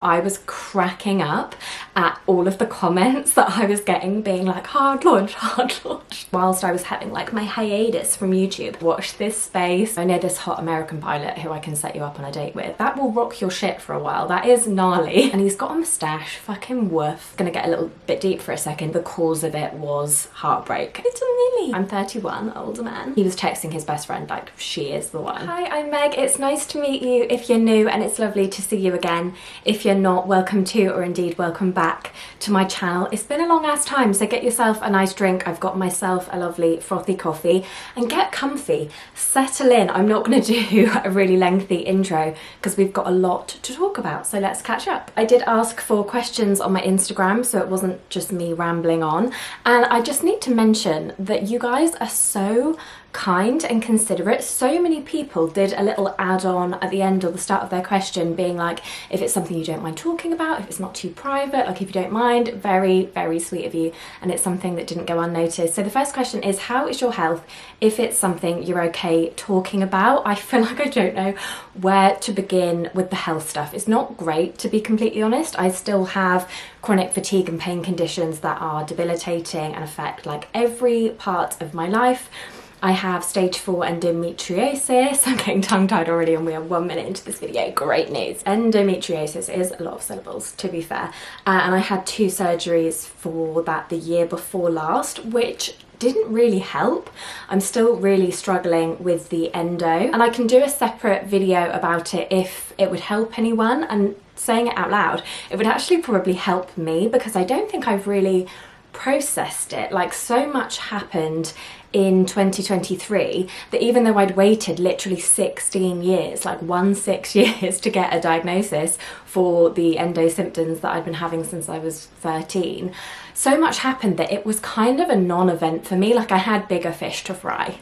I was cracking up at all of the comments that I was getting being like, hard launch, hard launch. Whilst I was having like my hiatus from YouTube, watch this space. I know this hot American pilot who I can set you up on a date with. That will rock your shit for a while. That is gnarly. And he's got a moustache, fucking woof. Gonna get a little bit deep for a second. The cause of it was heartbreak. It's a Millie. I'm 31, older man. He was texting his best friend like, she is the one. Hi, I'm Meg. It's nice to meet you if you're new, and it's lovely to see you again. If you're not, welcome to, or indeed welcome back to my channel. It's been a long ass time, so get yourself a nice drink. I've got myself a lovely frothy coffee, and get comfy, settle in. I'm not going to do a really lengthy intro because we've got a lot to talk about, so let's catch up. I did ask for questions on my Instagram, so it wasn't just me rambling on, and I just need to mention that you guys are so kind and considerate. So many people did a little add-on at the end or the start of their question being like, if it's something you don't mind talking about, if it's not too private, like if you don't mind. Very, very sweet of you, and it's something that didn't go unnoticed. So the first question is, how is your health? If it's something you're okay talking about. I feel like I don't know where to begin with the health stuff. It's not great, to be completely honest. I still have chronic fatigue and pain conditions that are debilitating and affect like every part of my life. I have stage 4 endometriosis. I'm getting tongue-tied already and we are 1 minute into this video. Great news. Endometriosis is a lot of syllables, to be fair. And I had 2 surgeries for that the year before last, which didn't really help. I'm still really struggling with the endo, and I can do a separate video about it if it would help anyone. And saying it out loud, it would actually probably help me because I don't think I've really processed it. Like, so much happened in 2023 that even though I'd waited literally 16 years, like 16 years to get a diagnosis for the endo symptoms that I'd been having since I was 13, so much happened that it was kind of a non-event for me. Like, I had bigger fish to fry.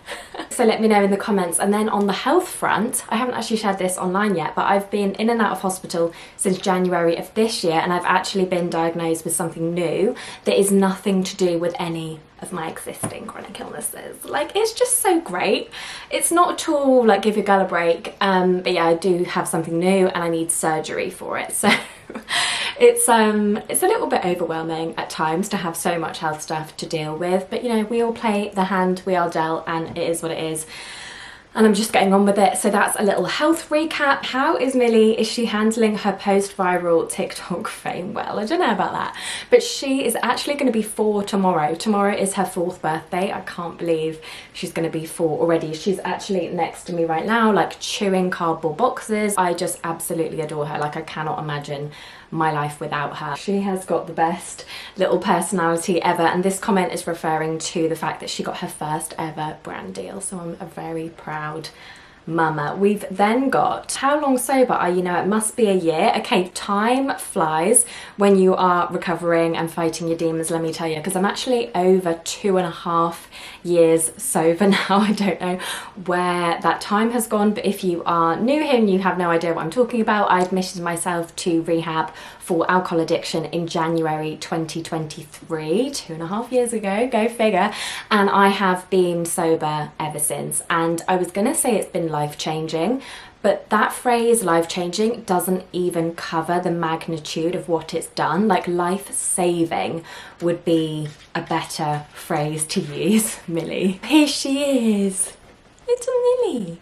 So let me know in the comments. And then on the health front, I haven't actually shared this online yet, but I've been in and out of hospital since January of this year, and I've actually been diagnosed with something new that is nothing to do with any of my existing chronic illnesses. Like, it's just so great. It's not at all like give your girl a break, but yeah, I do have something new and I need surgery for it. So it's a little bit overwhelming at times to have so much health stuff to deal with, but you know, we all play the hand we are dealt, and it is what it is. And I'm just getting on with it. So that's a little health recap. How is Millie? Is she handling her post-viral TikTok fame well? I don't know about that. But she is actually going to be 4 tomorrow. Tomorrow is her 4th birthday. I can't believe she's going to be 4 already. She's actually next to me right now, like chewing cardboard boxes. I just absolutely adore her. Like, I cannot imagine my life without her. She has got the best little personality ever, and this comment is referring to the fact that she got her first ever brand deal, so I'm a very proud mama. We've then got, how long sober are you now? It must be a year. Okay, time flies when you are recovering and fighting your demons, let me tell you, because I'm actually over 2.5 years sober now. I don't know where that time has gone, but if you are new here and you have no idea what I'm talking about, I admitted myself to rehab for alcohol addiction in January 2023, 2.5 years ago, go figure, and I have been sober ever since. And I was gonna say it's been life-changing, but that phrase life-changing doesn't even cover the magnitude of what it's done. Like, life-saving would be a better phrase to use. Millie. Here she is. It's a Millie.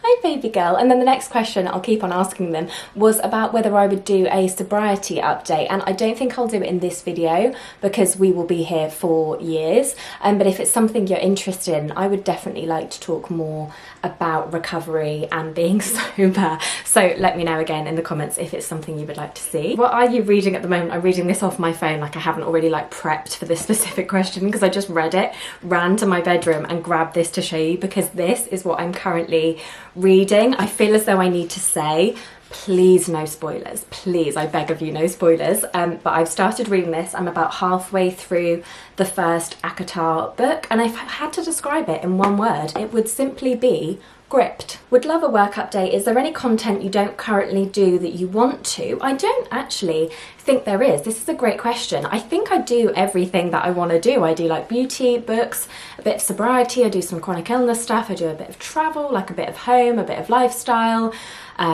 Hi, baby girl. And then the next question, I'll keep on asking them, was about whether I would do a sobriety update. And I don't think I'll do it in this video because we will be here for years. But if it's something you're interested in, I would definitely like to talk more about recovery and being sober. So let me know again in the comments if it's something you would like to see. What are you reading at the moment? I'm reading this off my phone. Like, I haven't already like prepped for this specific question because I just read it, ran to my bedroom and grabbed this to show you, because this is what I'm currently reading. I feel as though I need to say, please no spoilers, please, I beg of you, no spoilers. But I've started reading this. I'm about halfway through the first ACOTAR book, and if I had to describe it in one word, it would simply be script. Would love a work update. Is there any content you don't currently do that you want to? I don't actually think there is. This is a great question. I think I do everything that I want to do. I do like beauty, books, a bit of sobriety, I do some chronic illness stuff, I do a bit of travel, like a bit of home, a bit of lifestyle,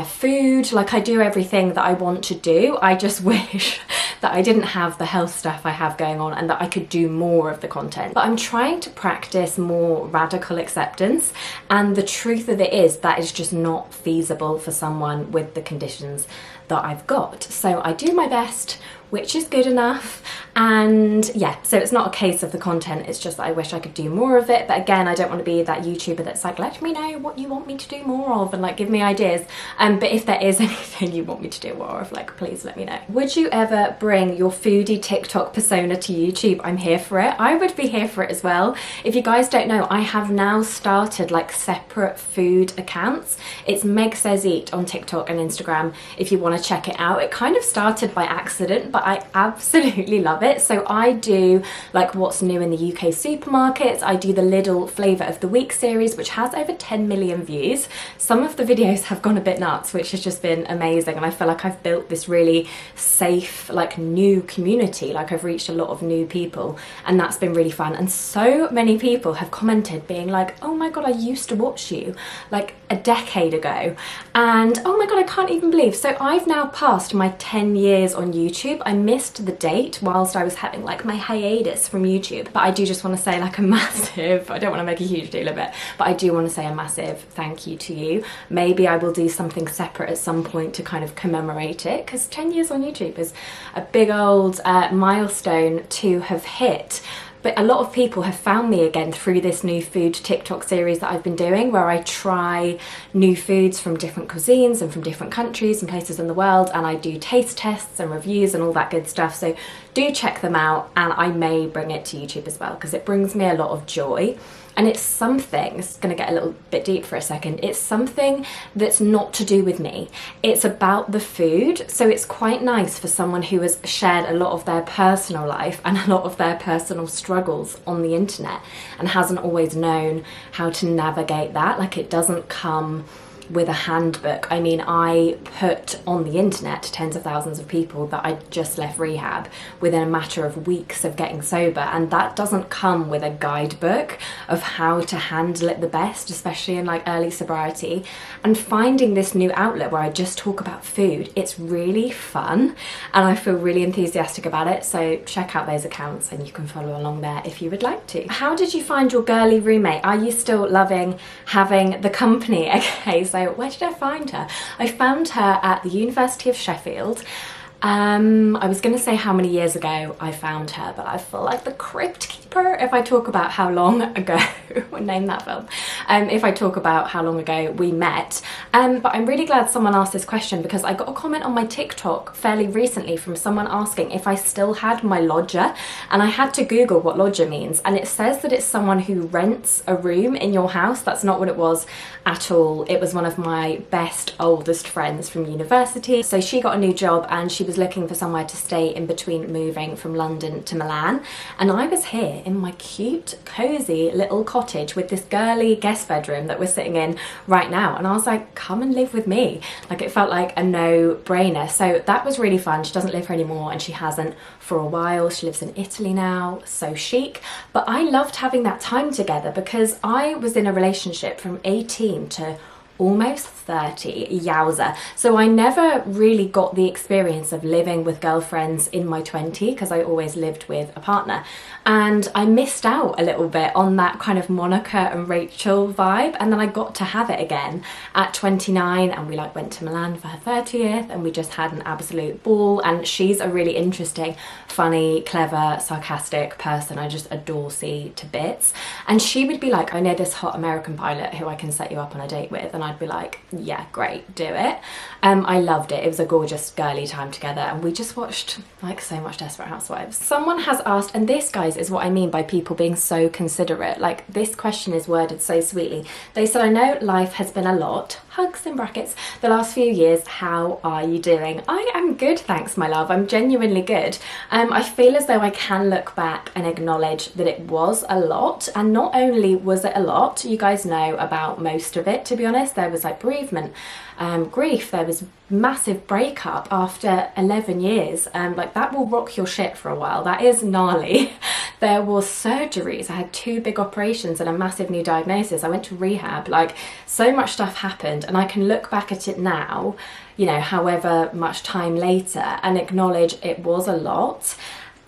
food, like I do everything that I want to do. I just wish that I didn't have the health stuff I have going on and that I could do more of the content. But I'm trying to practice more radical acceptance, and the truth of it is that is just not feasible for someone with the conditions that I've got. So I do my best, which is good enough. And yeah, so it's not a case of the content, it's just that I wish I could do more of it. But again, I don't want to be that YouTuber that's like, let me know what you want me to do more of and like give me ideas. But if there is anything you want me to do more of, like please let me know. Would you ever bring your foodie TikTok persona to YouTube? I'm here for it. I would be here for it as well. If you guys don't know, I have now started like separate food accounts. It's Meg Says Eat on TikTok and Instagram if you want to check it out. It kind of started by accident, but I absolutely love it. So I do like what's new in the UK supermarkets. I do the Lidl Flavour of the Week series, which has over 10 million views. Some of the videos have gone a bit nuts, which has just been amazing. And I feel like I've built this really safe, like new community. Like I've reached a lot of new people and that's been really fun. And so many people have commented being like, oh my God, I used to watch you like a decade ago. And oh my God, I can't even believe. So I've now passed my 10 years on YouTube. I missed the date whilst I was having like my hiatus from YouTube, but I do just want to say like a massive, I don't want to make a huge deal of it, but I do want to say a massive thank you to you. Maybe I will do something separate at some point to kind of commemorate it, because 10 years on YouTube is a big old milestone to have hit. But a lot of people have found me again through this new food TikTok series that I've been doing, where I try new foods from different cuisines and from different countries and places in the world, and I do taste tests and reviews and all that good stuff. So do check them out, and I may bring it to YouTube as well, because it brings me a lot of joy. And it's something, it's going to get a little bit deep for a second, it's something that's not to do with me. It's about the food. So it's quite nice for someone who has shared a lot of their personal life and a lot of their personal struggles on the internet and hasn't always known how to navigate that. Like it doesn't come with a handbook. I mean, I put on the internet to tens of thousands of people that I just left rehab within a matter of weeks of getting sober, and that doesn't come with a guidebook of how to handle it the best, especially in like early sobriety. And finding this new outlet where I just talk about food, it's really fun and I feel really enthusiastic about it. So check out those accounts and you can follow along there if you would like to. How did you find your girly roommate? Are you still loving having the company? Okay, so where did I find her? I found her at the University of Sheffield. I was going to say how many years ago I found her, but I feel like the crypt keeper if I talk about how long ago, name that film, if I talk about how long ago we met. But I'm really glad someone asked this question, because I got a comment on my TikTok fairly recently from someone asking if I still had my lodger, and I had to Google what lodger means, and it says that it's someone who rents a room in your house. That's not what it was at all. It was one of my best oldest friends from university. So she got a new job and she was looking for somewhere to stay in between moving from London to Milan, and I was here in my cute cozy little cottage with this girly guest bedroom that we're sitting in right now, and I was like, come and live with me. Like it felt like a no-brainer. So that was really fun. She doesn't live here anymore and she hasn't for a while. She lives in Italy now, so chic. But I loved having that time together because I was in a relationship from 18 to almost 30, yowza. So I never really got the experience of living with girlfriends in my 20s because I always lived with a partner, and I missed out a little bit on that kind of Monica and Rachel vibe. And then I got to have it again at 29, and we like went to Milan for her 30th and we just had an absolute ball. And she's a really interesting, funny, clever, sarcastic person. I just adore C to bits. And she would be like, I know this hot American pilot who I can set you up on a date with, and I'd be like, yeah, great, do it. I loved it. It was a gorgeous girly time together, and we just watched like so much Desperate Housewives. Someone has asked, and this, guys, is what I mean by people being so considerate. Like, this question is worded so sweetly. They said, I know life has been a lot, hugs in brackets, the last few years. How are you doing? I am good, thanks my love. I'm genuinely good. I feel as though I can look back and acknowledge that it was a lot, and not only was it a lot, you guys know about most of it, to be honest. There was like bereavement, grief, there was massive breakup after 11 years. Like that will rock your shit for a while. That is gnarly. There was surgeries. I had 2 big operations and a massive new diagnosis. I went to rehab. Like, so much stuff happened, and I can look back at it now, you know, however much time later, and acknowledge it was a lot.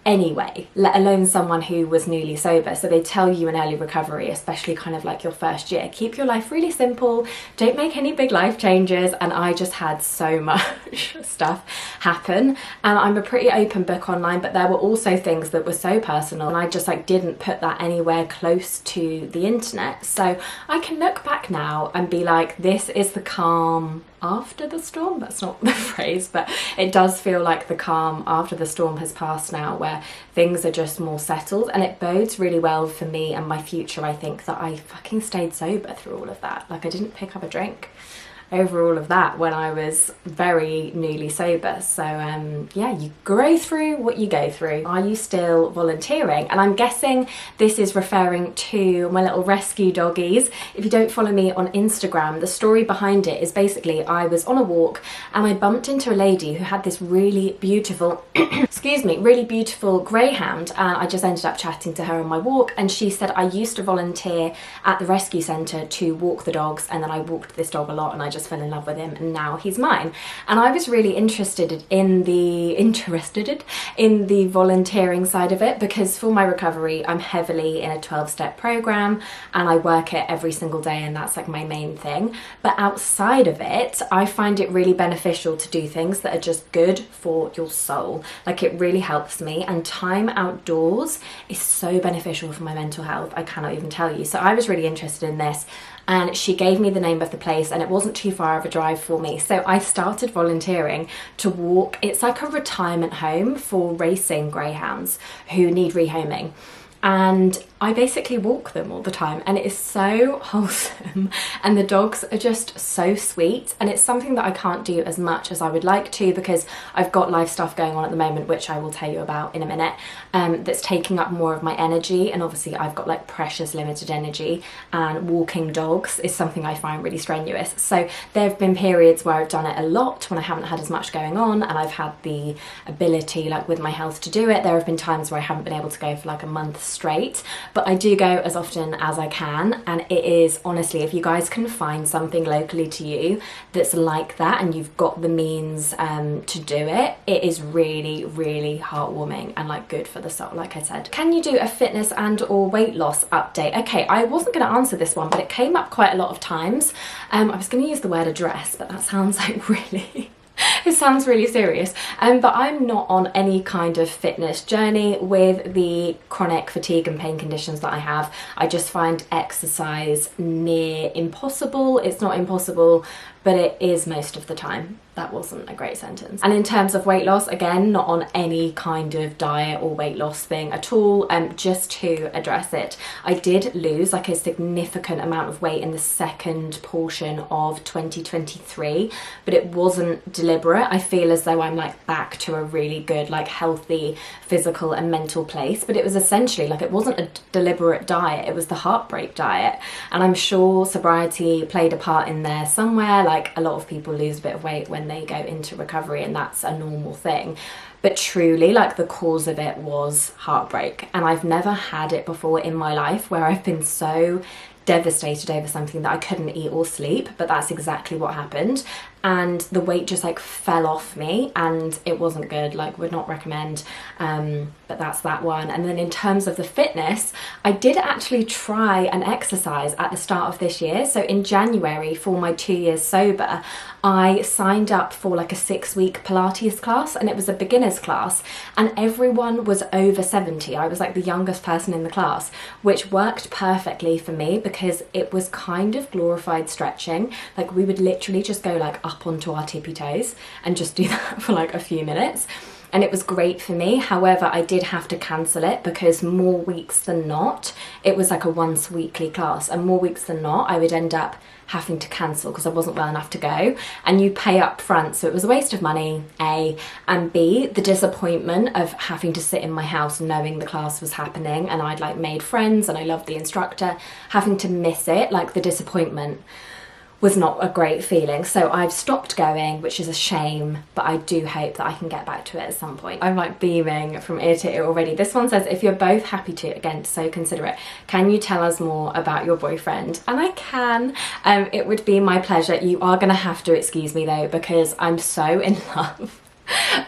Anyway, let alone someone who was newly sober. So they tell you in early recovery, especially kind of like your first year, keep your life really simple, don't make any big life changes. And I just had so much stuff happen, and I'm a pretty open book online, but there were also things that were so personal, and I just like didn't put that anywhere close to the internet. So I can look back now and be like, this is the calm after the storm. That's not the phrase, but it does feel like the calm after the storm has passed now, where things are just more settled, and it bodes really well for me and my future. I think that I fucking stayed sober through all of that. Like, I didn't pick up a drink over all of that when I was very newly sober. So yeah, you grow through what you go through. Are you still volunteering? And I'm guessing this is referring to my little rescue doggies. If you don't follow me on Instagram, the story behind it is basically I was on a walk and I bumped into a lady who had this really beautiful excuse me, really beautiful greyhound, and I just ended up chatting to her on my walk, and she said, I used to volunteer at the rescue centre to walk the dogs, and then I walked this dog a lot and I just fell in love with him, and now he's mine. And I was really interested in the volunteering side of it, because for my recovery I'm heavily in a 12-step program and I work it every single day, and that's like my main thing. But outside of it, I find it really beneficial to do things that are just good for your soul. Like, it really helps me, and time outdoors is so beneficial for my mental health. I cannot even tell you. So I was really interested in this, and she gave me the name of the place, and it wasn't too far of a drive for me. So I started volunteering to walk. It's like a retirement home for racing greyhounds who need rehoming. And I basically walk them all the time, and it is so wholesome, and the dogs are just so sweet. And it's something that I can't do as much as I would like to, because I've got life stuff going on at the moment, which I will tell you about in a minute, that's taking up more of my energy. And obviously I've got like precious limited energy, and walking dogs is something I find really strenuous. So there have been periods where I've done it a lot when I haven't had as much going on, and I've had the ability, like with my health, to do it. There have been times where I haven't been able to go for like a month straight, but I do go as often as I can. And it is, honestly, if you guys can find something locally to you that's like that, and you've got the means to do it, it is really, really heartwarming and like good for the soul, like I said. Can you do a fitness and or weight loss update? Okay, I wasn't going to answer this one, but it came up quite a lot of times. I was going to use the word address, but that sounds like really it sounds really serious, but I'm not on any kind of fitness journey with the chronic fatigue and pain conditions that I have. I just find exercise near impossible. It's not impossible, but it is most of the time. That wasn't a great sentence. And in terms of weight loss, again, not on any kind of diet or weight loss thing at all, just to address it. I did lose like a significant amount of weight in the second portion of 2023, but it wasn't deliberate. I feel as though I'm like back to a really good, like healthy physical and mental place, but it was essentially like, it wasn't a deliberate diet, it was the heartbreak diet. And I'm sure sobriety played a part in there somewhere. Like, a lot of people lose a bit of weight when they go into recovery, and that's a normal thing. But truly, like, the cause of it was heartbreak. And I've never had it before in my life where I've been so devastated over something that I couldn't eat or sleep, but that's exactly what happened. And the weight just like fell off me, and it wasn't good. Like, would not recommend, but that's that one. And then in terms of the fitness, I did actually try an exercise at the start of this year. So in January, for my 2 years sober, I signed up for like a 6-week Pilates class, and it was a beginner's class, and everyone was over 70. I was like the youngest person in the class, which worked perfectly for me because it was kind of glorified stretching. Like, we would literally just go like up onto our tippy toes and just do that for like a few minutes. and it was great for me. However, I did have to cancel it because more weeks than not, it was like a once weekly class, and more weeks than not I would end up having to cancel because I wasn't well enough to go, and you pay up front, so it was a waste of money, A, and B, the disappointment of having to sit in my house knowing the class was happening and I'd like made friends and I loved the instructor, having to miss it, like the disappointment was not a great feeling. So I've stopped going, which is a shame, but I do hope that I can get back to it at some point. I'm like beaming from ear to ear already. This one says, if you're both happy to, again, so considerate, can you tell us more about your boyfriend? And I can. It would be my pleasure. You are gonna have to excuse me though, because I'm so in love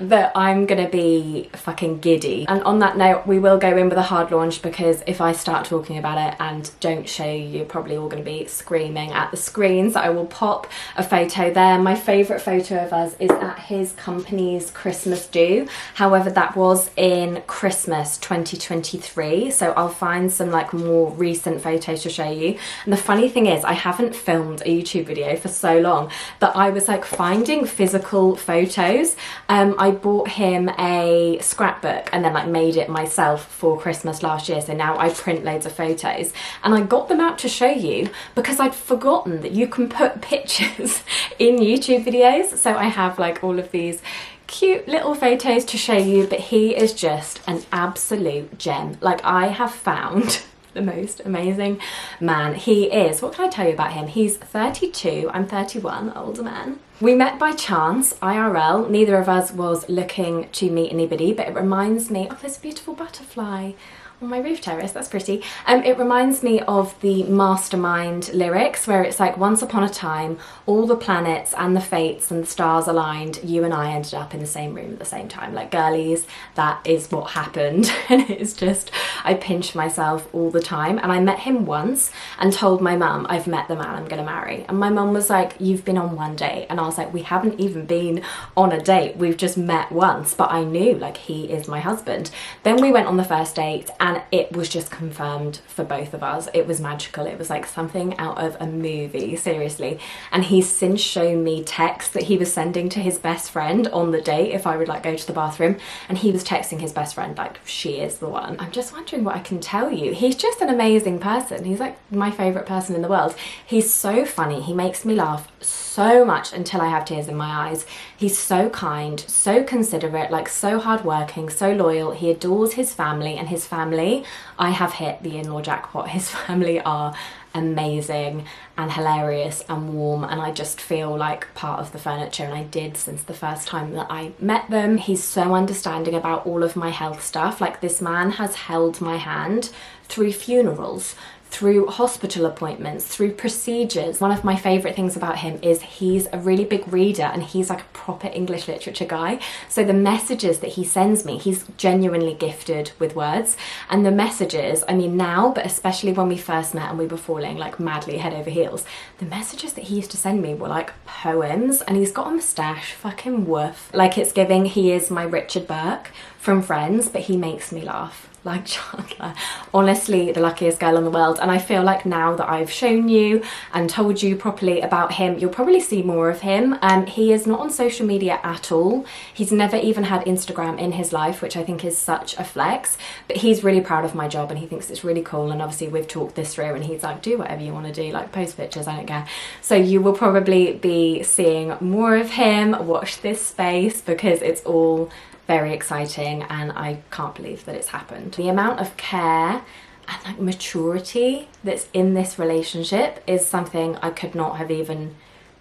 that I'm gonna be fucking giddy. And on that note, we will go in with a hard launch, because if I start talking about it and don't show you, you're probably all gonna be screaming at the screens. I will pop a photo there. My favorite photo of us is at his company's Christmas do. However, that was in Christmas 2023, so I'll find some like more recent photos to show you. And the funny thing is, I haven't filmed a YouTube video for so long that I was like finding physical photos. I bought him a scrapbook and then like made it myself for Christmas last year, so now I print loads of photos, and I got them out to show you because I'd forgotten that you can put pictures in YouTube videos. So I have like all of these cute little photos to show you, but he is just an absolute gem. Like, I have found the most amazing man. He is, what can I tell you about him? He's 32, I'm 31, older man. We met by chance, IRL. Neither of us was looking to meet anybody, but it reminds me of this beautiful butterfly on my roof terrace. That's pretty. It reminds me of the Mastermind lyrics, where it's like, once upon a time, all the planets and the fates and the stars aligned, you and I ended up in the same room at the same time. Like, girlies, that is what happened. And it's just, I pinch myself all the time. And I met him once and told my mum, I've met the man I'm gonna marry. And my mum was like, you've been on one date. And I was like, we haven't even been on a date, we've just met once. But I knew, like, he is my husband. Then we went on the first date, and it was just confirmed for both of us. It was magical. It was like something out of a movie, seriously. And he's since shown me texts that he was sending to his best friend on the date if I would like go to the bathroom, and he was texting his best friend like, she is the one. I'm just wondering what I can tell you. He's just an amazing person. He's like my favorite person in the world. He's so funny. He makes me laugh so much until I have tears in my eyes. He's so kind, so considerate, like so hardworking, so loyal. He adores his family, and his family, I have hit the in-law jackpot. His family are amazing and hilarious and warm, and I just feel like part of the furniture, and I did since the first time that I met them. He's so understanding about all of my health stuff. Like, this man has held my hand through funerals, through hospital appointments, through procedures. One of my favourite things about him is he's a really big reader, and he's like a proper English literature guy. So the messages that he sends me, he's genuinely gifted with words. And the messages, I mean now, but especially when we first met and we were falling like madly head over heels, the messages that he used to send me were like poems. And he's got a moustache, fucking woof. Like, it's giving, he is my Richard Burke from Friends, but he makes me laugh like Chandler. Honestly, the luckiest girl in the world. And I feel like now that I've shown you and told you properly about him, you'll probably see more of him. He is not on social media at all. He's never even had Instagram in his life, which I think is such a flex, but he's really proud of my job and he thinks it's really cool. And obviously we've talked this through, and he's like, do whatever you want to do, like post pictures, I don't care. So you will probably be seeing more of him. Watch this space, because it's all very exciting and I can't believe that it's happened. The amount of care and like maturity that's in this relationship is something I could not have even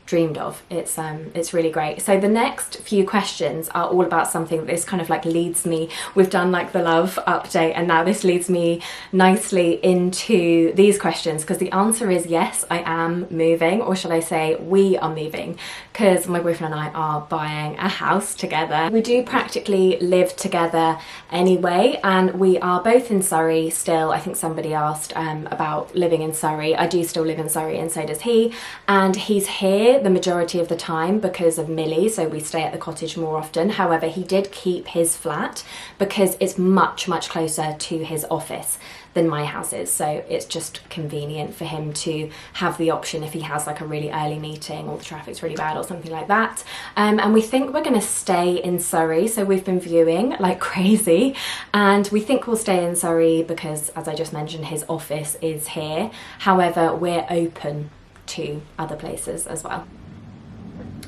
dreamed of. It's really great. So the next few questions are all about something that this kind of like leads me. We've done like the love update, and now this leads me nicely into these questions, because the answer is yes, I am moving, or should I say we are moving, because my boyfriend and I are buying a house together. We do practically live together anyway, and we are both in Surrey still. I think somebody asked about living in Surrey. I do still live in Surrey, and so does he, and he's here here the majority of the time because of Millie, so we stay at the cottage more often. However, he did keep his flat because it's much closer to his office than my house is, so it's just convenient for him to have the option if he has like a really early meeting or the traffic's really bad or something like that. And we think we're going to stay in Surrey, so we've been viewing like crazy, and we think we'll stay in Surrey because, as I just mentioned, his office is here. However, we're open to other places as well.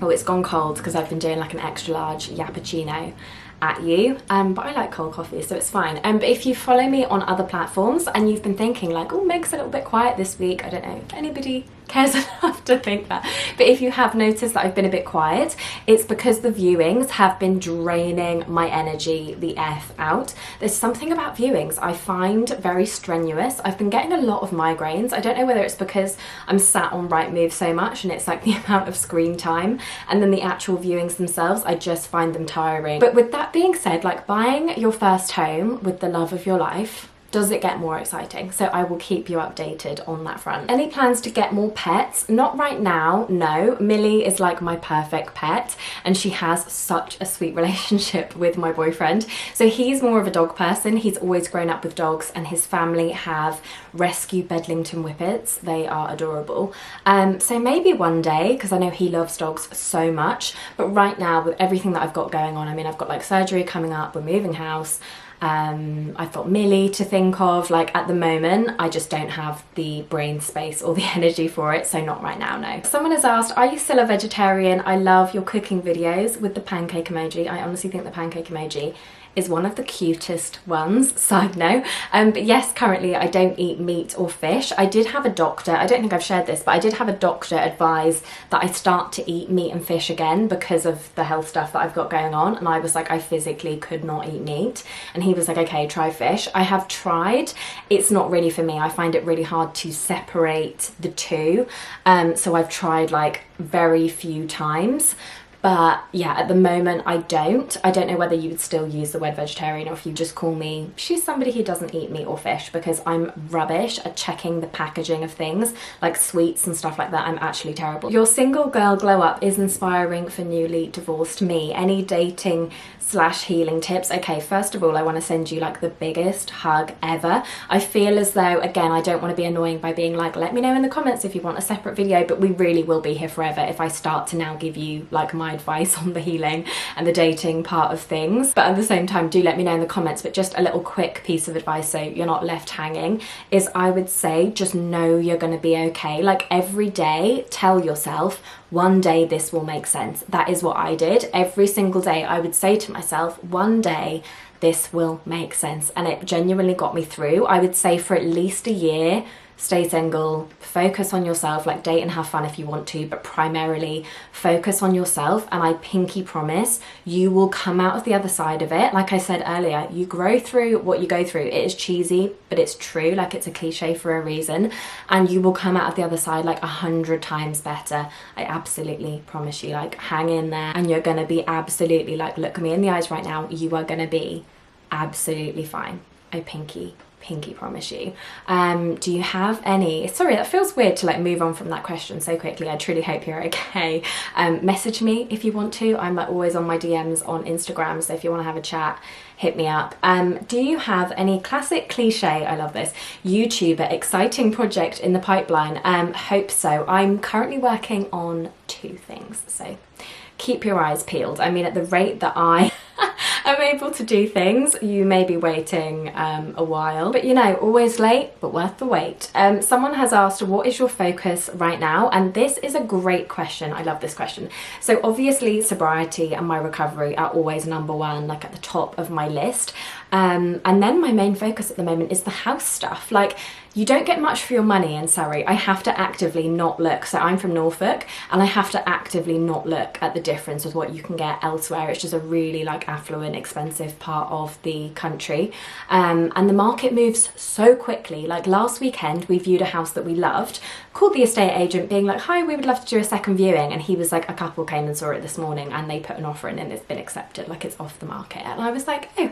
Oh, it's gone cold because I've been doing like an extra large yappuccino at you, but I like cold coffee, so it's fine. But if you follow me on other platforms and you've been thinking like, oh, Meg's a little bit quiet this week, I don't know if anybody cares enough to think that, but if you have noticed that I've been a bit quiet, it's because the viewings have been draining my energy the F out. There's something about viewings I find very strenuous. I've been getting a lot of migraines. I don't know whether it's because I'm sat on Rightmove so much and it's like the amount of screen time, and then the actual viewings themselves, I just find them tiring. But with that being said, like buying your first home with the love of your life, does it get more exciting? So I will keep you updated on that front. Any plans to get more pets? Not right now, no. Millie is like my perfect pet, and she has such a sweet relationship with my boyfriend. So he's more of a dog person. He's always grown up with dogs, and his family have rescue Bedlington Whippets. They are adorable. So maybe one day, because I know he loves dogs so much, but right now with everything that I've got going on, I mean, I've got like surgery coming up, we're moving house, I've got Millie to think of. Like at the moment, I just don't have the brain space or the energy for it, so not right now, no. Someone has asked, are you still a vegetarian? I love your cooking videos with the pancake emoji. I honestly think the pancake emoji is one of the cutest ones, side note. But yes, currently I don't eat meat or fish. I did have a doctor, I don't think I've shared this, but I did have a doctor advise that I start to eat meat and fish again because of the health stuff that I've got going on, and I was like, I physically could not eat meat, and he was like, okay, try fish. I have tried, it's not really for me. I find it really hard to separate the two, so I've tried like very few times. But yeah, at the moment I don't know whether you would still use the word vegetarian or if you just call me, she's somebody who doesn't eat meat or fish, because I'm rubbish at checking the packaging of things, like sweets and stuff like that. I'm actually terrible. Your single girl glow up is inspiring for newly divorced me. Any dating / healing tips? Okay, first of all, I want to send you like the biggest hug ever. I feel as though, again, I don't want to be annoying by being like, let me know in the comments if you want a separate video, but we really will be here forever if I start to now give you like my advice on the healing and the dating part of things. But at the same time, do let me know in the comments. But just a little quick piece of advice so you're not left hanging is, I would say just know you're going to be okay. Like every day tell yourself, one day this will make sense. That is what I did. Every single day I would say to myself, one day this will make sense, and it genuinely got me through. I would say for at least a year, stay single, focus on yourself, like date and have fun if you want to, but primarily focus on yourself, and I pinky promise you will come out of the other side of it. Like I said earlier, you grow through what you go through. It is cheesy, but it's true, like it's a cliche for a reason, and you will come out of the other side like 100 times better. I absolutely promise you. Like hang in there, and you're gonna be absolutely, like, look me in the eyes right now, you are gonna be absolutely fine. I pinky promise you. Do you have any, sorry, that feels weird to like move on from that question so quickly. I truly hope you're okay. Message me if you want to. I'm like always on my DMs on Instagram, so if you want to have a chat, hit me up. Do you have any classic cliche, I love this, YouTuber exciting project in the pipeline? Hope so. I'm currently working on 2 things, so keep your eyes peeled. I mean, at the rate that I am able to do things, you may be waiting a while, but you know, always late but worth the wait. Someone has asked, what is your focus right now? And this is a great question. I love this question. So obviously sobriety and my recovery are always number one, like at the top of my list, and then my main focus at the moment is the house stuff. Like, you don't get much for your money in Surrey. I have to actively not look. So I'm from Norfolk, and I have to actively not look at the difference with what you can get elsewhere. It's just a really like affluent, expensive part of the country. And the market moves so quickly. Like last weekend, we viewed a house that we loved, called the estate agent being like, hi, we would love to do a second viewing. And he was like, a couple came and saw it this morning and they put an offer in and it's been accepted. Like it's off the market. And I was like, oh,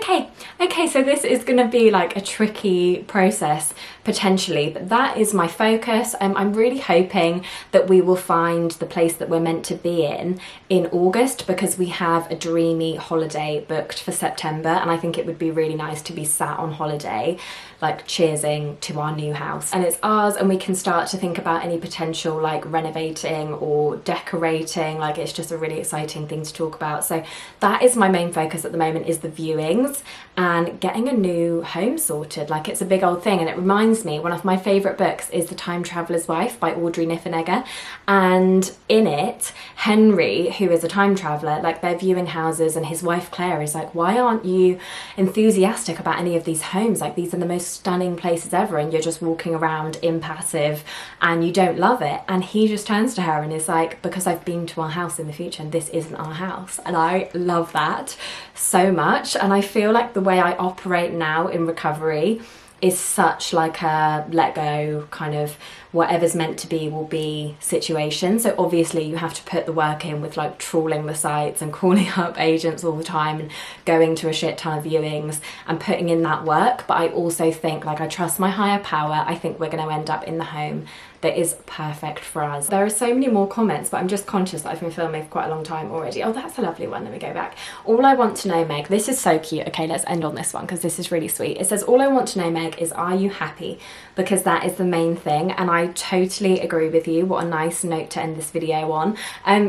Okay, so this is going to be like a tricky process potentially, but that is my focus. I'm really hoping that we will find the place that we're meant to be in August, because we have a dreamy holiday booked for September, and I think it would be really nice to be sat on holiday like cheersing to our new house, and it's ours, and we can start to think about any potential like renovating or decorating. Like, it's just a really exciting thing to talk about. So that is my main focus at the moment, is the viewings and getting a new home sorted. Like, it's a big old thing, and it reminds me, one of my favourite books is The Time Traveller's Wife by Audrey Niffenegger, and in it Henry, who is a time traveller, like they're viewing houses, and his wife Claire is like, why aren't you enthusiastic about any of these homes? Like, these are the most stunning places ever, and you're just walking around impassive and you don't love it. And he just turns to her and is like, because I've been to our house in the future and this isn't our house. And I love that so much, and I feel like the way I operate now in recovery is such like a let go, kind of whatever's meant to be will be situation. So obviously you have to put the work in with like trawling the sites and calling up agents all the time and going to a shit ton of viewings and putting in that work. But I also think, like, I trust my higher power. I think we're going to end up in the home that is perfect for us. There are so many more comments, but I'm just conscious that I've been filming for quite a long time already. Oh, that's a lovely one. Let me go back. All I want to know, Meg, this is so cute. Okay, let's end on this one because this is really sweet. It says, all I want to know, Meg, is are you happy? Because that is the main thing, and I totally agree with you. What a nice note to end this video on.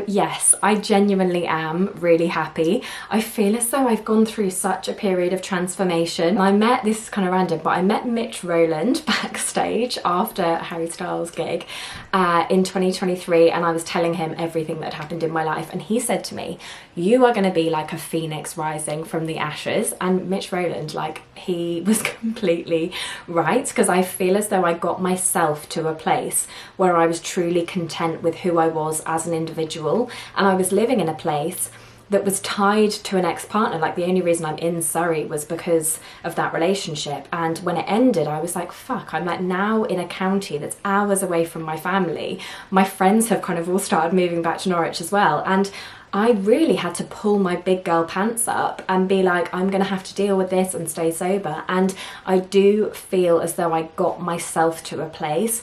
Yes, I genuinely am really happy. I feel as though I've gone through such a period of transformation. I met, this is kind of random, but I met Mitch Rowland backstage after Harry Styles' gig in 2023, and I was telling him everything that happened in my life, and he said to me, you are going to be like a phoenix rising from the ashes. And Mitch Rowland, like, he was completely right, because I feel as though I got myself to a place where I was truly content with who I was as an individual, and I was living in a place that was tied to an ex-partner. Like, the only reason I'm in Surrey was because of that relationship, and when it ended I was like, fuck, I'm like now in a county that's hours away from my family. My friends have kind of all started moving back to Norwich as well, and I really had to pull my big girl pants up and be like, I'm gonna have to deal with this and stay sober. And I do feel as though I got myself to a place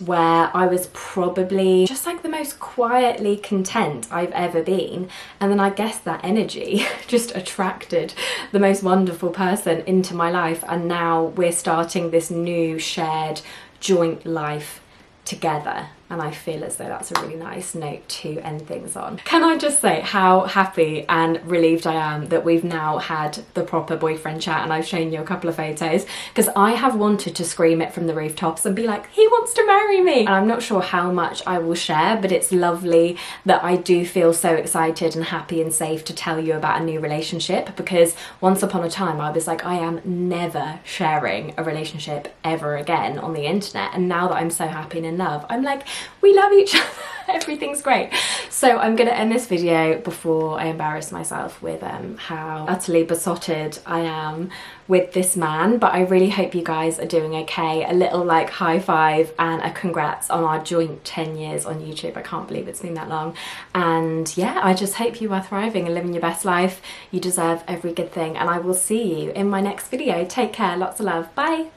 where I was probably just like the most quietly content I've ever been, and then I guess that energy just attracted the most wonderful person into my life, and now we're starting this new shared joint life together, and I feel as though that's a really nice note to end things on. Can I just say how happy and relieved I am that we've now had the proper boyfriend chat, and I've shown you a couple of photos, because I have wanted to scream it from the rooftops and be like, he wants to marry me. And I'm not sure how much I will share, but it's lovely that I do feel so excited and happy and safe to tell you about a new relationship, because once upon a time I was like, I am never sharing a relationship ever again on the internet, and now that I'm so happy and in love, I'm like, we love each other. Everything's great. So I'm gonna end this video before I embarrass myself with how utterly besotted I am with this man, but I really hope you guys are doing okay. A little like high five and a congrats on our joint 10 years on YouTube. I can't believe it's been that long. And yeah, I just hope you are thriving and living your best life. You deserve every good thing, and I will see you in my next video. Take care, lots of love, bye.